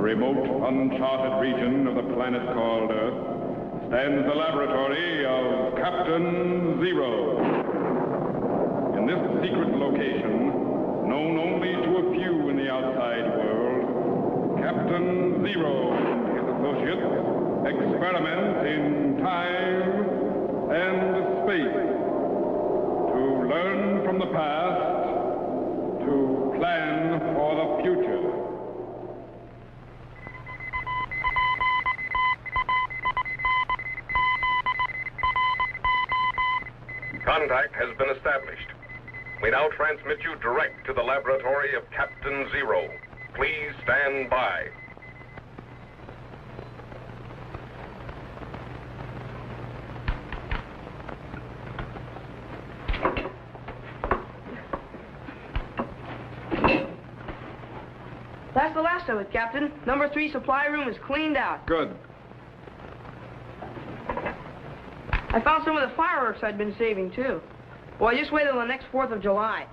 remote, uncharted region of the planet called Earth, stands the laboratory of Captain Zero. In this secret location, known only to a few in the outside world, Captain Zero and his associates experiment in time and space to learn from the past, to plan for the future. Contact has been established. We now transmit you direct to the laboratory of Captain Zero. Please stand by. That's the last of it, Captain. Number 3 supply room is cleaned out. Good. I found some of the fireworks I'd been saving, too. Boy, just wait till the next 4th of July.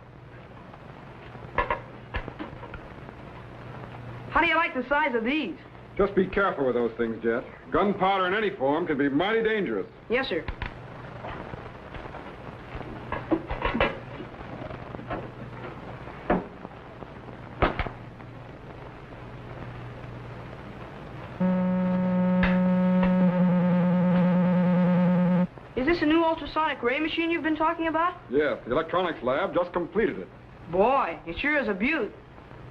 How do you like the size of these? Just be careful with those things, Jet. Gunpowder in any form can be mighty dangerous. Yes, sir. Is this a new ultrasonic ray machine you've been talking about? Yes, the electronics lab just completed it. Boy, it sure is a beaut.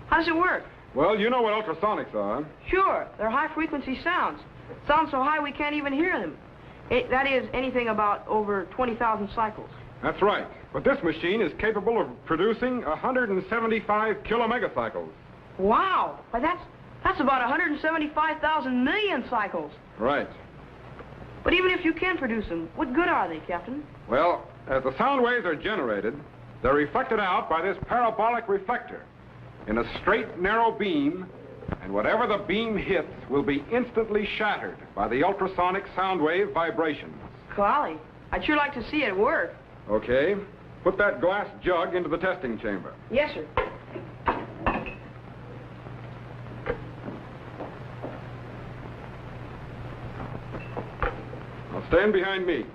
How does it work? Well, you know what ultrasonics are. Sure, they're high-frequency sounds. Sounds so high we can't even hear them. That is, anything about over 20,000 cycles. That's right. But this machine is capable of producing 175 kilomegacycles. Wow! Why, that's about 175,000 million cycles. Right. But even if you can produce them, what good are they, Captain? Well, as the sound waves are generated, they're reflected out by this parabolic reflector in a straight, narrow beam, and whatever the beam hits will be instantly shattered by the ultrasonic sound wave vibrations. Golly, I'd sure like to see it work. Okay. Put that glass jug into the testing chamber. Yes, sir. Now stand behind me.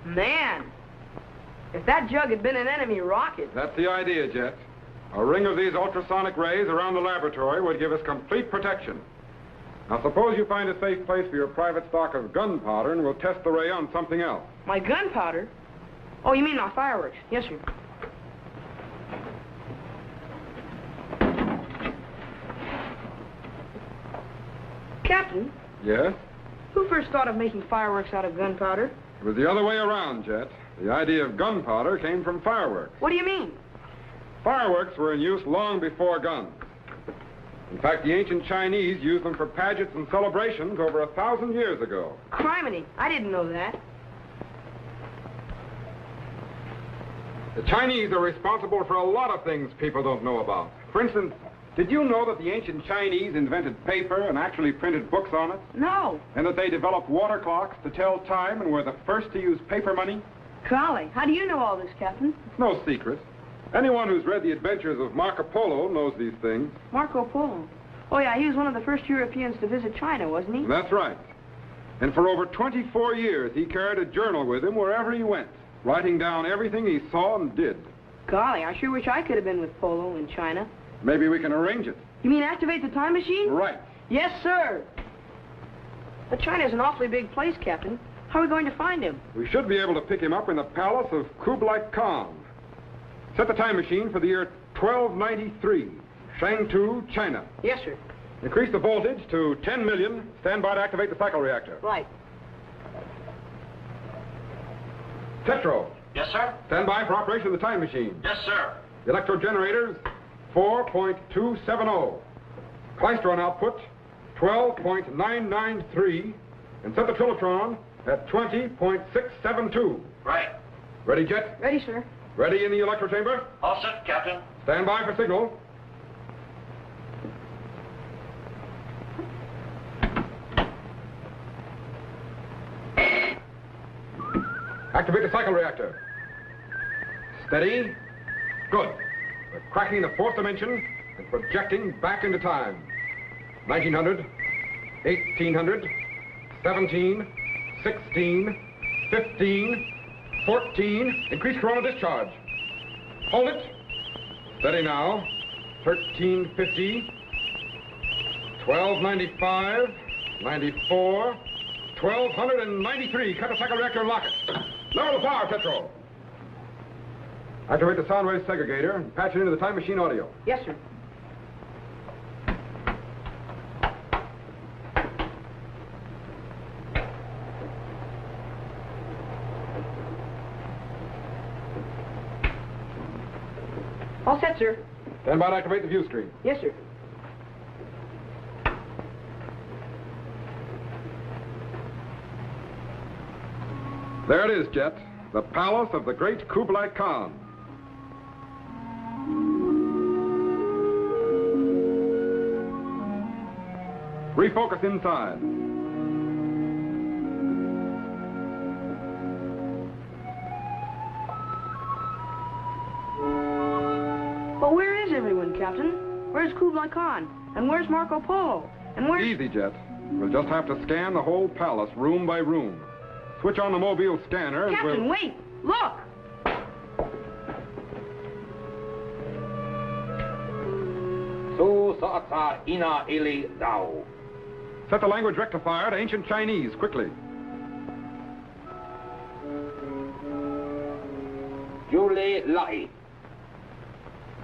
Man, if that jug had been an enemy rocket... That's the idea, Jet. A ring of these ultrasonic rays around the laboratory would give us complete protection. Now, suppose you find a safe place for your private stock of gunpowder, and we'll test the ray on something else. My gunpowder? Oh, you mean my fireworks? Yes, sir. Captain? Yes? Who first thought of making fireworks out of gunpowder? It was the other way around, Jet. The idea of gunpowder came from fireworks. What do you mean? Fireworks were in use long before guns. In fact, the ancient Chinese used them for pageants and celebrations over 1,000 years ago. Criminy, I didn't know that. The Chinese are responsible for a lot of things people don't know about. For instance, did you know that the ancient Chinese invented paper and actually printed books on it? No. And that they developed water clocks to tell time and were the first to use paper money? Golly, how do you know all this, Captain? It's no secret. Anyone who's read the adventures of Marco Polo knows these things. Marco Polo? Oh, yeah, he was one of the first Europeans to visit China, wasn't he? That's right. And for over 24 years, he carried a journal with him wherever he went, writing down everything he saw and did. Golly, I sure wish I could have been with Polo in China. Maybe we can arrange it. You mean activate the time machine? Right. Yes, sir. But China's an awfully big place, Captain. How are we going to find him? We should be able to pick him up in the palace of Kublai Khan. Set the time machine for the year 1293, Shangtu, China. Yes, sir. Increase the voltage to 10 million. Stand by to activate the cycle reactor. Right. Tetro. Yes, sir? Stand by for operation of the time machine. Yes, sir. The electro generators, 4.270. Klystron output, 12.993. And set the trilotron at 20.672. Right. Ready, Jet? Ready, sir. Ready in the electro chamber? All set, Captain. Stand by for signal. Activate the cycle reactor. Steady. Good. We're cracking the fourth dimension and projecting back into time. 1900, 1800, 17, 16, 15, 14. Increase coronal discharge. Hold it. Steady now. 1350, 1295, 94, 1293. Cut the cycle reactor and lock it. Lower the power, Petro. Activate the sound wave segregator and patch it into the time machine audio. Yes, sir. All set, sir. Stand by to activate the view screen. Yes, sir. There it is, Jet. The palace of the great Kublai Khan. Refocus inside. But where is everyone, Captain? Where's Kublai Khan? And where's Marco Polo? And where's... Easy, Jet. We'll just have to scan the whole palace, room by room. Switch on the mobile scanner and Captain, we'll... wait! Look! Su sa'ata ina ili dao. Set the language rectifier to ancient Chinese, quickly. Julie Lai.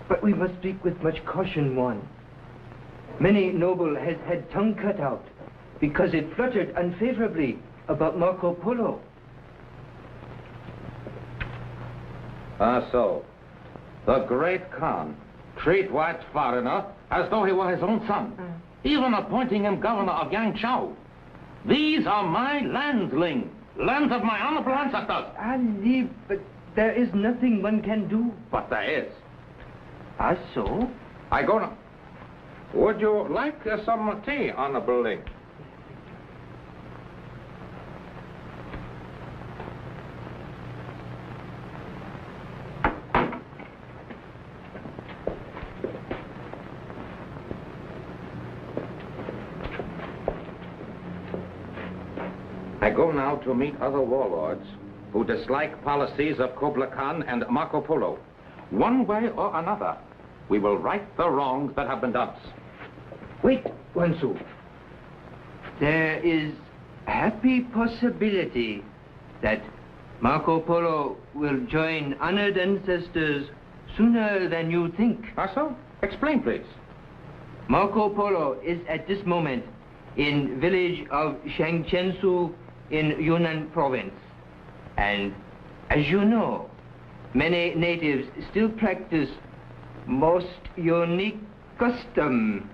But we must speak with much caution, one. Many noble has had tongue cut out because it fluttered unfavorably about Marco Polo. So. The great Khan treat white foreigner as though he were his own son, even appointing him governor of Yangzhou. These are my landlings, lands of my honorable ancestors. Ali, but there is nothing one can do. But there is. So? I go now. Would you like some tea, honorable link? I go now to meet other warlords who dislike policies of Kublai Khan and Marco Polo. One way or another, we will right the wrongs that have been done. Wait, Wansu. There is a happy possibility that Marco Polo will join honored ancestors sooner than you think. So? Explain, please. Marco Polo is at this moment in village of Shangchensu in Yunnan province. And as you know, many natives still practice most unique custom.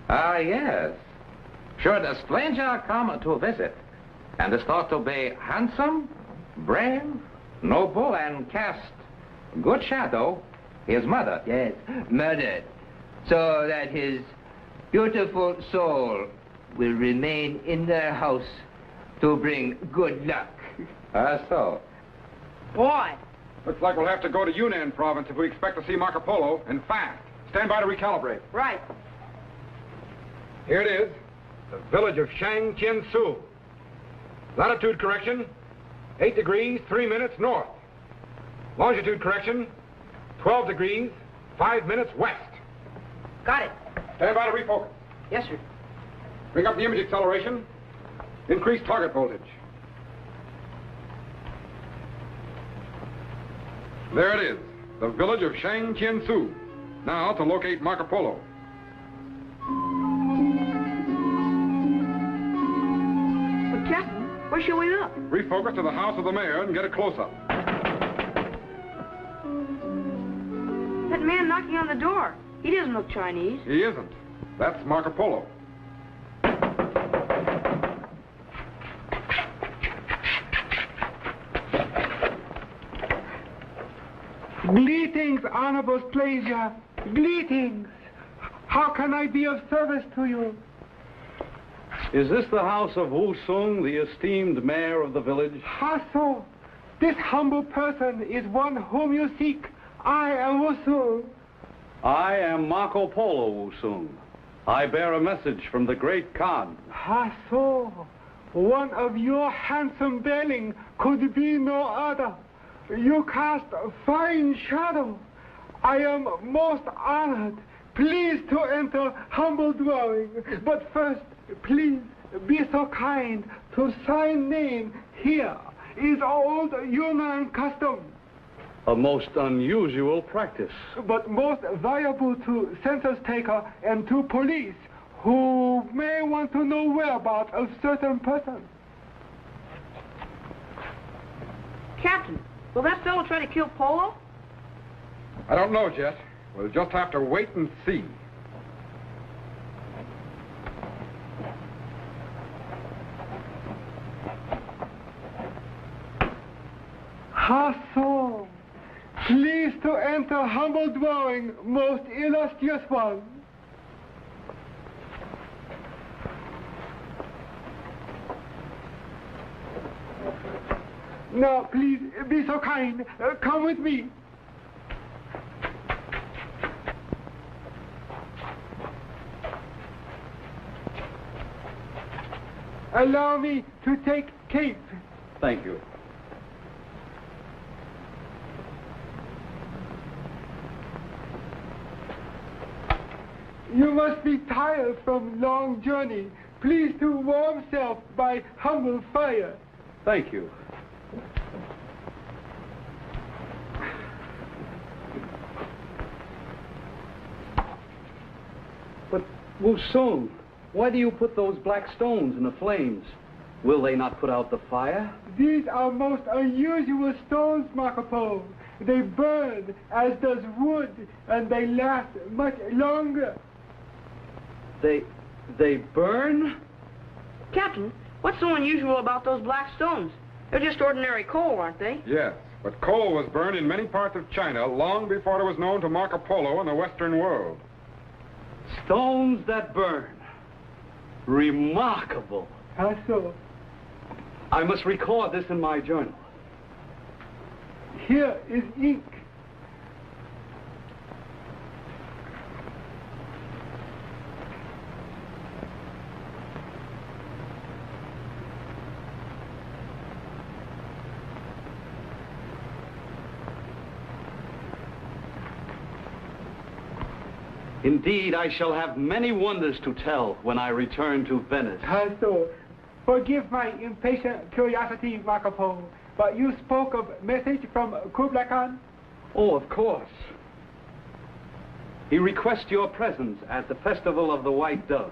Yes. Should a stranger come to visit and is thought to be handsome, brave, noble, and cast good shadow, he is murdered. Yes, murdered, so that his beautiful soul will remain in their house to bring good luck. So. Why? Looks like we'll have to go to Yunnan province if we expect to see Marco Polo, and fast. Stand by to recalibrate. Right. Here it is, the village of Shangchensu. Latitude correction, 8 degrees, 3 minutes north. Longitude correction, 12 degrees, 5 minutes west. Got it. Stand by to refocus. Yes, sir. Bring up the image acceleration. Increase target voltage. There it is, the village of Shangchensu. Now to locate Marco Polo. But, Captain, where shall we look? Refocus to the house of the mayor and get a close-up. That man knocking on the door. He doesn't look Chinese. He isn't. That's Marco Polo. Greetings, honorable pleasure. Greetings. How can I be of service to you? Is this the house of Wu Sung, the esteemed mayor of the village? How so? This humble person is one whom you seek. I am Wusung. I am Marco Polo, Wusung. I bear a message from the great Khan. Ah, so. One of your handsome bearing could be no other. You cast a fine shadow. I am most honored. Please to enter humble dwelling. But first, please be so kind to sign name here. Is old Yunnan custom. A most unusual practice. But most valuable to census taker and to police who may want to know whereabouts of certain persons. Captain, will that fellow try to kill Polo? I don't know, Jet. We'll just have to wait and see. Ha so. Please to enter humble dwelling, most illustrious one. Now, please be so kind. Come with me. Allow me to take Cape. Thank you. You must be tired from long journey. Please to warm self by humble fire. Thank you. But, Wusung, why do you put those black stones in the flames? Will they not put out the fire? These are most unusual stones, Marco Polo. They burn as does wood, and they last much longer. They burn? Captain, what's so unusual about those black stones? They're just ordinary coal, aren't they? Yes, but coal was burned in many parts of China long before it was known to Marco Polo in the Western world. Stones that burn. Remarkable. How so? I must record this in my journal. Here is ink. Indeed, I shall have many wonders to tell when I return to Venice. How so? Forgive my impatient curiosity, Marco Polo, but you spoke of message from Kublai Khan? Oh, of course. He requests your presence at the Festival of the White Doves.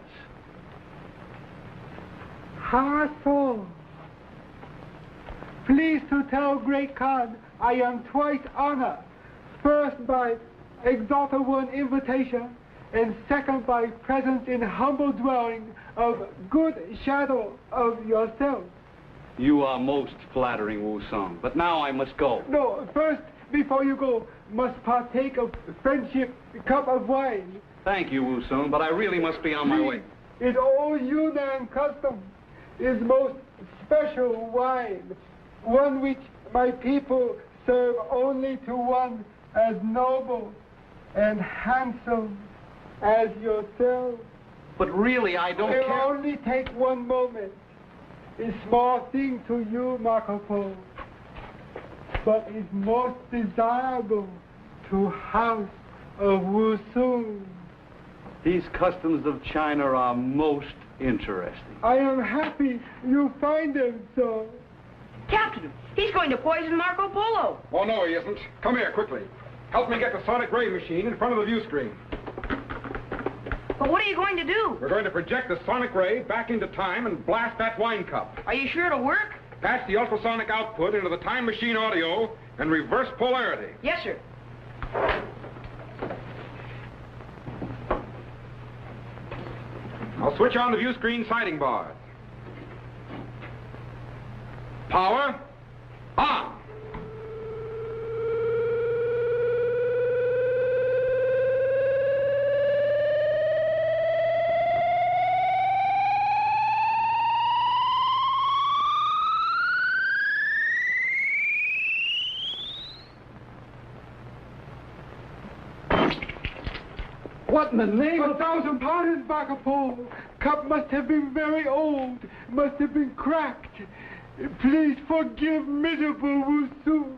How so? Please to tell Great Khan I am twice honored. First by exalted one invitation, and second by presence in humble dwelling of good shadow of yourself. You are most flattering, Wusung, but now I must go. No, first, before you go, must partake of friendship cup of wine. Thank you, Wusung, but I really must be on my way. Is old Yunnan custom, is most special wine, one which my people serve only to one as noble and handsome as yourself. But really, I don't It will care. only take one moment. A small thing to you, Marco Polo, but is most desirable to House of Wusung. These customs of China are most interesting. I am happy you find them so. Captain, he's going to poison Marco Polo. Oh, no, he isn't. Come here, quickly. Help me get the sonic ray machine in front of the view screen. But what are you going to do? We're going to project the sonic ray back into time and blast that wine cup. Are you sure it'll work? Pass the ultrasonic output into the time machine audio and reverse polarity. Yes, sir. I'll switch on the view screen sighting bars. Power on. What in the name of... 1,000 pardons, Marco Polo. Cup must have been very old, must have been cracked. Please forgive miserable Wusu.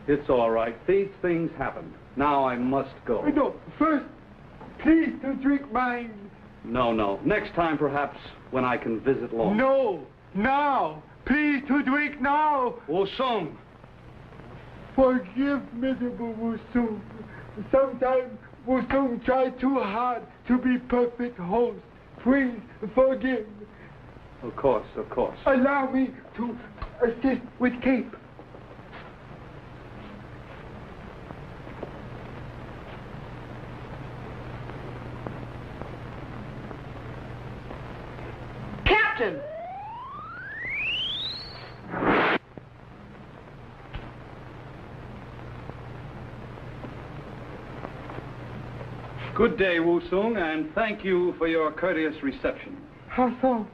It's all right. These things happen. Now I must go. No, first, please to drink mine. No. Next time, perhaps, when I can visit long. No, now. Please to drink now. Wusung. Forgive miserable Wusung. Sometimes Wusung tried too hard to be perfect host. Please forgive. Of course. Allow me to assist with cape. Captain! Good day, Wusung, and thank you for your courteous reception. How so?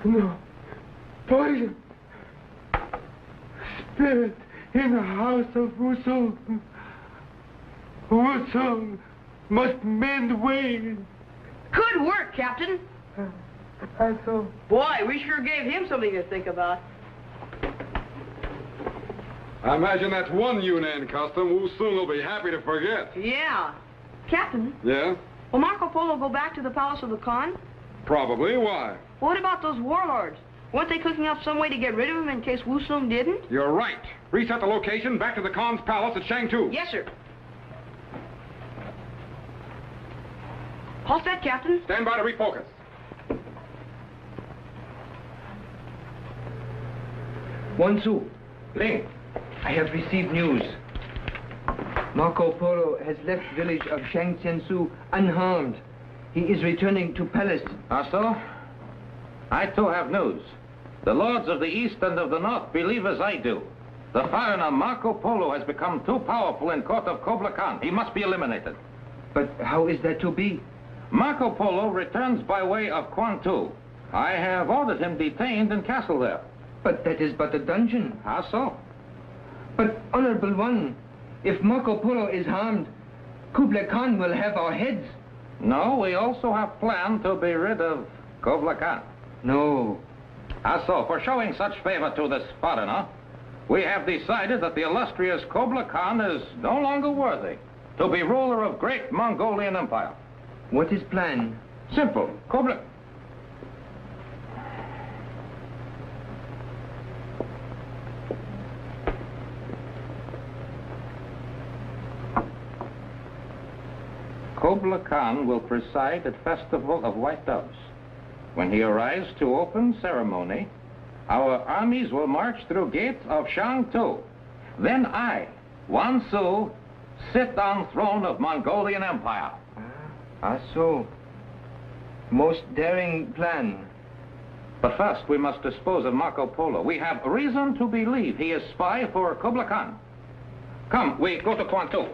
No. Poison. Spirit in the house of Wusung. Wusung must mend ways. Good work, Captain. How so? Boy, we sure gave him something to think about. I imagine that's one Yunnan custom Wusung will be happy to forget. Yeah. Captain, Yeah? will Marco Polo go back to the palace of the Khan? Probably. Why? What about those warlords? Weren't they cooking up some way to get rid of him in case Wusung didn't? You're right. Reset the location back to the Khan's palace at Shangtu. Yes, sir. All set, Captain. Stand by to refocus. Wansu, Ling, I have received news. Marco Polo has left village of Shangtiansu unharmed. He is returning to palace. So? I too have news. The lords of the east and of the north believe as I do. The foreigner Marco Polo has become too powerful in court of Kublai Khan. He must be eliminated. But how is that to be? Marco Polo returns by way of Kwantu. I have ordered him detained in castle there. But that is but a dungeon. So? But, Honorable One, if Marco Polo is harmed, Kublai Khan will have our heads. No, we also have planned to be rid of Kublai Khan. No. So, for showing such favor to this foreigner, we have decided that the illustrious Kublai Khan is no longer worthy to be ruler of great Mongolian Empire. What is plan? Simple. Kublai... Kublai Khan will preside at Festival of White Doves. When he arrives to open ceremony, our armies will march through gates of Shangtu. Then I, Wansu, sit on throne of Mongolian Empire. So. Most daring plan. But first, we must dispose of Marco Polo. We have reason to believe he is spy for Kublai Khan. Come, we go to Kwantu.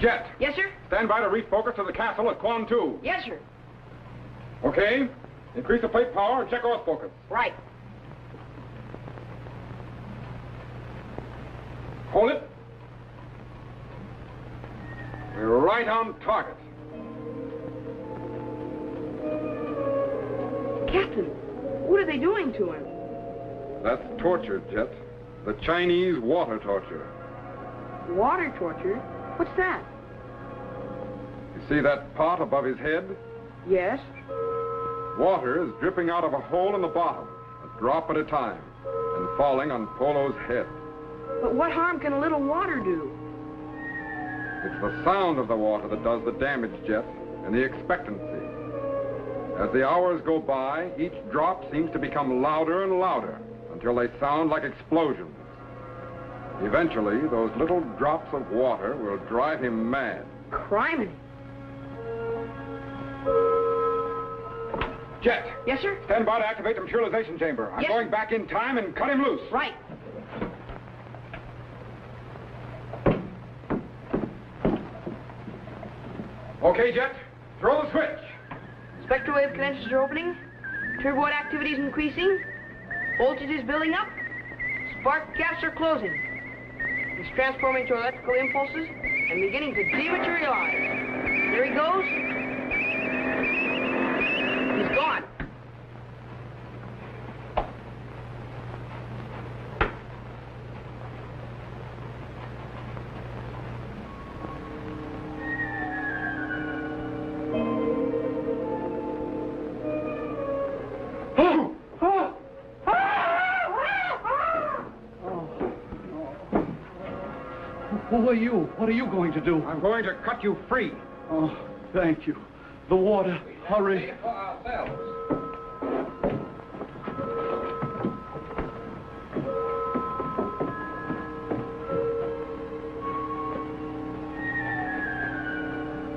Jet. Yes, sir? Stand by to refocus to the castle at Kwantu. Yes, sir. Okay? Increase the plate power and check off focus. Right. Hold it. We're right on target. Captain, what are they doing to him? That's torture, Jet. The Chinese water torture. Water torture? What's that? You see that pot above his head? Yes. Water is dripping out of a hole in the bottom, a drop at a time, and falling on Polo's head. But what harm can a little water do? It's the sound of the water that does the damage, Jet, and the expectancy. As the hours go by, each drop seems to become louder and louder until they sound like explosions. Eventually, those little drops of water will drive him mad. Criminy. Jet! Yes, sir? Stand by to activate the materialization chamber. I'm Yes. going back in time and cut him loose. Right. Okay, Jet. Throw the switch. Spectrowave credentials are opening. Turbo activity is increasing. Voltage is building up. Spark gaps are closing. He's transforming to electrical impulses and beginning to dematerialize. There he goes. He's gone. Who are you? What are you going to do? I'm going to cut you free. Oh, thank you. The water. Hurry. For ourselves.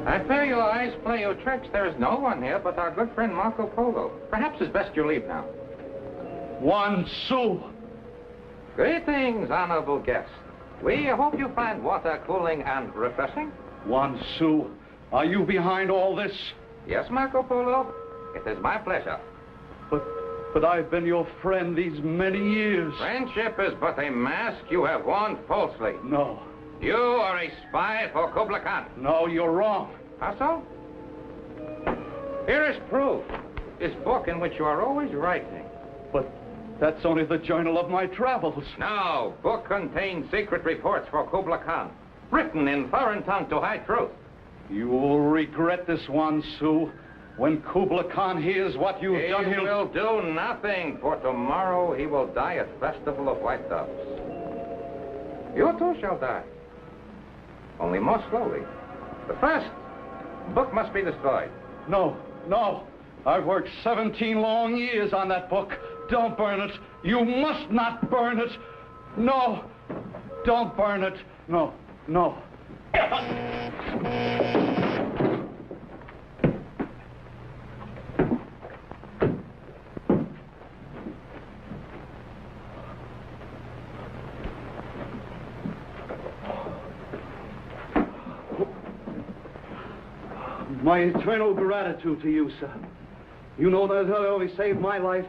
I fear your eyes play you tricks. There is no one here but our good friend Marco Polo. Perhaps it's best you leave now. 1 sou. Greetings, honorable guest. We hope you find water cooling and refreshing. 1 sou. Are you behind all this? Yes, Marco Polo. It is my pleasure. But I've been your friend these many years. Friendship is but a mask you have worn falsely. No. You are a spy for Kubla Khan. No, you're wrong. How so? Here is proof. This book in which you are always writing. But that's only the journal of my travels. No, book contains secret reports for Kubla Khan, written in foreign tongue to hide truth. You will regret this, 1 sou. When Kubla Khan hears what you've done, He will do nothing, for tomorrow he will die at Festival of White Doves. You too shall die. Only more slowly. But first, the book must be destroyed. No. I've worked 17 long years on that book. Don't burn it. You must not burn it. No. Don't burn it. No. My eternal gratitude to you, sir. You know that not only saved my life,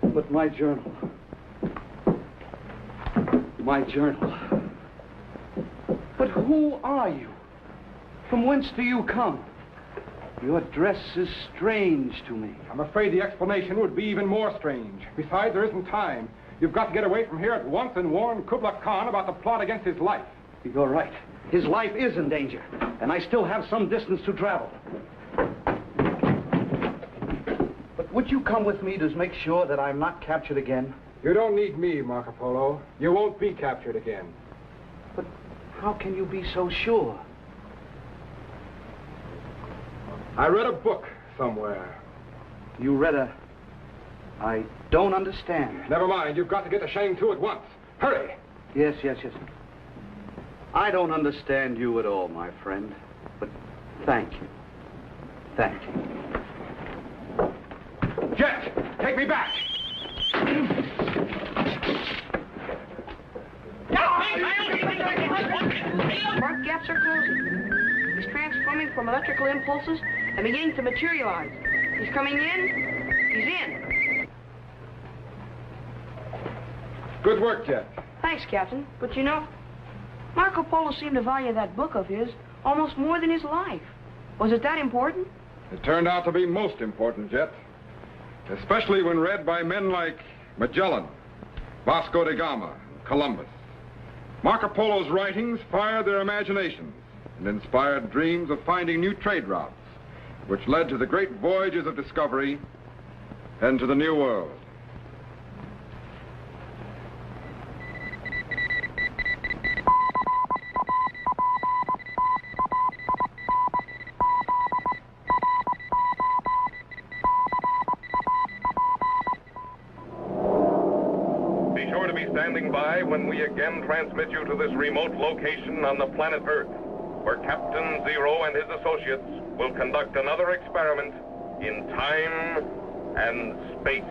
but my journal. My journal. But who are you? From whence do you come? Your dress is strange to me. I'm afraid the explanation would be even more strange. Besides, there isn't time. You've got to get away from here at once and warn Kubla Khan about the plot against his life. You're right. His life is in danger, and I still have some distance to travel. But would you come with me to make sure that I'm not captured again? You don't need me, Marco Polo. You won't be captured again. But how can you be so sure? I read a book somewhere. You read a... I don't understand. Never mind. You've got to get to Shang-Tu at once. Hurry! Yes. I don't understand you at all, my friend. But thank you. Thank you. Jet, take me back! Spark gaps are closing. He's transforming from electrical impulses and beginning to materialize. He's coming in. He's in. Good work, Jet. Thanks, Captain. But you know, Marco Polo seemed to value that book of his almost more than his life. Was it that important? It turned out to be most important, Jet. Especially when read by men like Magellan, Vasco da Gama, and Columbus. Marco Polo's writings fired their imaginations and inspired dreams of finding new trade routes, which led to the great voyages of discovery and to the New World. Standing by when we again transmit you to this remote location on the planet Earth, where Captain Zero and his associates will conduct another experiment in time and space.